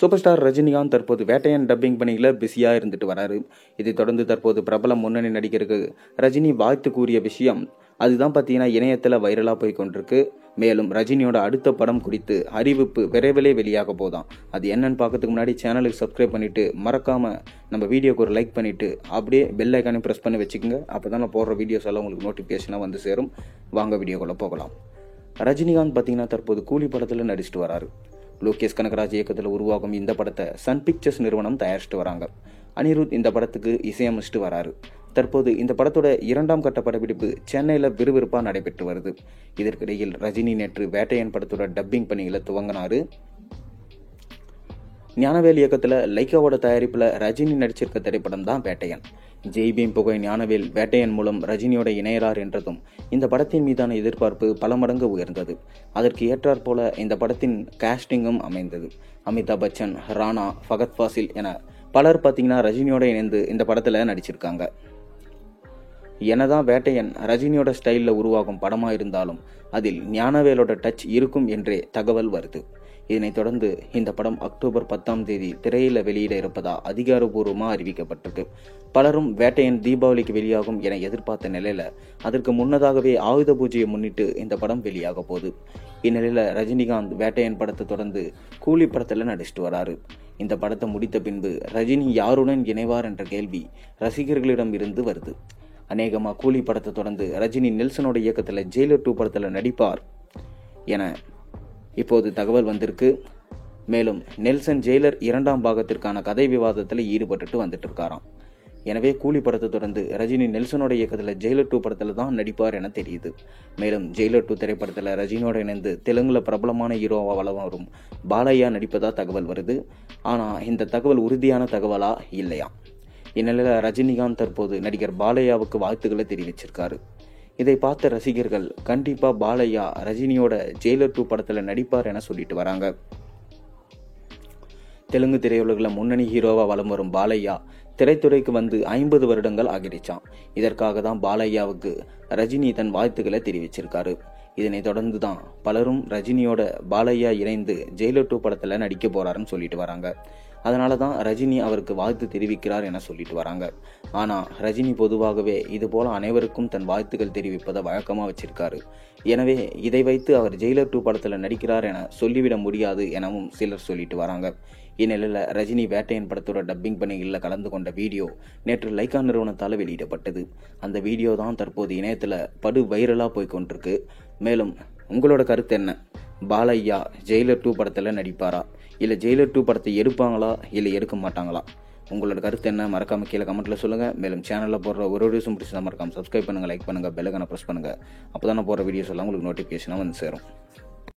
Super star Rajinikanth தற்போது Vettaiyan dubbing பணியில் பிஸியாக இருந்துட்டு வராரு. இதைத் தொடர்ந்து தற்போது பிரபல முன்னணி நடிகருக்கு ரஜினி வாழ்த்து கூறிய விஷயம் அதுதான் பார்த்தீங்கன்னா இணையத்தில் வைரலாக போய் கொண்டிருக்கு. மேலும் ரஜினியோட அடுத்த படம் குறித்து அறிவிப்பு விரைவிலே வெளியாக போதாம். அது என்னன்னு பார்க்கறதுக்கு முன்னாடி சேனலுக்கு சப்ஸ்கிரைப் பண்ணிட்டு மறக்காம நம்ம வீடியோக்கு ஒரு லைக் பண்ணிட்டு அப்படியே பெல் ஐக்கானையும் ப்ரெஸ் பண்ணி வச்சுக்கோங்க. அப்போ தான் நான் போடுற வீடியோஸ் எல்லாம் உங்களுக்கு நோட்டிஃபிகேஷனாக வந்து சேரும். வாங்க வீடியோக்குள்ள போகலாம். ரஜினிகாந்த் பார்த்தீங்கன்னா தற்போது கூலி படத்தில் நடிச்சிட்டு வராரு. லோகேஷ் கனகராஜ் இயக்கத்தில் உருவாகும் இந்த படத்தை சன் பிக்சர்ஸ் நிறுவனம் தயாரிச்சுட்டு வராங்க. அனிருத் இந்த படத்துக்கு இசையமைச்சிட்டு வராரு. தற்போது இந்த படத்தோட 2ஆம் கட்ட படப்பிடிப்பு சென்னையில் விறுவிறுப்பாக நடைபெற்று வருது. இதற்கிடையில் ரஜினி நேற்று வேட்டையன் படத்தோட டப்பிங் பணிகளை துவங்கினாரு. ஞானவேல் இயக்கத்தில் லைக்காவோட தயாரிப்பில் ரஜினி நடிச்சிருக்க திரைப்படம் தான் வேட்டையன். ஜெய்பீம் புகை ஞானவேல் வேட்டையன் மூலம் ரஜினியோட இணையரார் என்றதும் இந்த படத்தின் மீதான எதிர்பார்ப்பு பல மடங்கு உயர்ந்தது. அதற்கு ஏற்றாற் போல இந்த படத்தின் காஸ்டிங்கும் அமைந்தது. அமிதாப் பச்சன், ராணா, ஃபகத் ஃபாசில் என பலர் பார்த்தீங்கன்னா ரஜினியோட இணைந்து இந்த படத்தில் நடிச்சிருக்காங்க. என்னதான் வேட்டையன் ரஜினியோட ஸ்டைலில் உருவாகும் படமாக இருந்தாலும் அதில் ஞானவேலோட டச் இருக்கும் என்றே தகவல் வருது. இதனைத் தொடர்ந்து இந்த படம் அக்டோபர் 10ஆம் தேதி திரையில வெளியிட இருப்பதா அதிகாரப்பூர்வமாக அறிவிக்கப்பட்டிருக்கு. பலரும் வேட்டையன் தீபாவளிக்கு வெளியாகும் என எதிர்பார்த்த நிலையில அதற்கு முன்னதாகவே ஆயுத பூஜையை முன்னிட்டு இந்த படம் வெளியாக போகுது. இந்நிலையில ரஜினிகாந்த் வேட்டையன் படத்தை தொடர்ந்து கூலி படத்துல நடிச்சிட்டு வராரு. இந்த படத்தை முடித்த பின்பு ரஜினி யாருடன் இணைவார் என்ற கேள்வி ரசிகர்களிடம் இருந்து வருது. அநேகமா கூலி படத்தை தொடர்ந்து ரஜினி நெல்சனோட இயக்கத்தில் ஜெயிலர் 2 படத்தில் நடிப்பார் என இப்போது தகவல் வந்திருக்கு. மேலும் நெல்சன் ஜெயிலர் 2ஆம் பாகத்திற்கான கதை விவாதத்தில் ஈடுபட்டு வந்துட்டு இருக்காராம். எனவே கூலி படத்தை தொடர்ந்து ரஜினி நெல்சனோட இயக்கத்தில் ஜெயிலர் 2 படத்தில் தான் நடிப்பார் என தெரியுது. மேலும் ஜெயிலர் 2 திரைப்படத்தில் ரஜினியோட இணைந்து தெலுங்குல பிரபலமான ஹீரோவா வலம் வரும் பாலையா நடிப்பதா தகவல் வருது. ஆனா இந்த தகவல் உறுதியான தகவலா இல்லையா? இந்நிலையில ரஜினிகாந்த் தற்போது நடிகர் பாலையாவுக்கு வாழ்த்துக்களை தெரிவிச்சிருக்காரு. இதை பார்த்த ரசிகர்கள் கண்டிப்பா பாலையா ரஜினியோட ஜெயிலர் 2 படத்துல நடிப்பார் என சொல்லிட்டு வராங்க. தெலுங்கு திரையுலகில் முன்னணி ஹீரோவா வலம் வரும் பாலையா திரைத்துறைக்கு வந்து 50 வருடங்கள் ஆகிடுச்சான். இதற்காக தான் பாலையாவுக்கு ரஜினி தன் வாழ்த்துக்களை தெரிவிச்சிருக்காரு. இதனை தொடர்ந்து தான் பலரும் ரஜினியோட பாலையா இணைந்து ஜெயிலர் 2 படத்துல நடிக்க போறாருன்னு சொல்லிட்டு வராங்க. அதனால தான் ரஜினி அவருக்கு வாழ்த்து தெரிவிக்கிறார் என சொல்லிட்டு வராங்க. ஆனா ரஜினி பொதுவாகவே இது போல அனைவருக்கும் தன் வாழ்த்துக்கள் தெரிவிப்பதை வழக்கமா வச்சிருக்காரு. எனவே இதை வைத்து அவர் ஜெயிலர் 2 படத்துல நடிக்கிறார் என சொல்லிவிட முடியாது எனவும் சிலர் சொல்லிட்டு வராங்க. இந்நிலையில ரஜினி வேட்டையன் படத்தோட டப்பிங் பணிகளில் கலந்து கொண்ட வீடியோ நேற்று லைக்கா நிறுவனத்தால் வெளியிடப்பட்டது. அந்த வீடியோ தான் தற்போது இணையத்துல படு வைரலா போய் கொண்டிருக்கு. மேலும் உங்களோட கருத்து என்ன? பாலையா ஜெயிலர் 2 படத்துல நடிப்பாரா, இல்ல ஜெயிலர் 2 படத்தை எடுப்பாங்களா, இல்ல எடுக்க மாட்டாங்களா? உங்களோட கருத்து என்ன? மறக்காம கீழே கமெண்ட்ல சொல்லுங்க. மேலும் சேனல்ல போடுற ஒரு வீடியோஸும் பிடிச்சா மறக்காம சப்ஸ்கிரைப் பண்ணுங்க, லைக் பண்ணுங்க, பெல் ஐகானை பிரஸ் பண்ணுங்க. அப்பதான் நான் போடுற வீடியோஸ் எல்லாம் உங்களுக்கு நோட்டிபிகேஷனா வந்து சேரும்.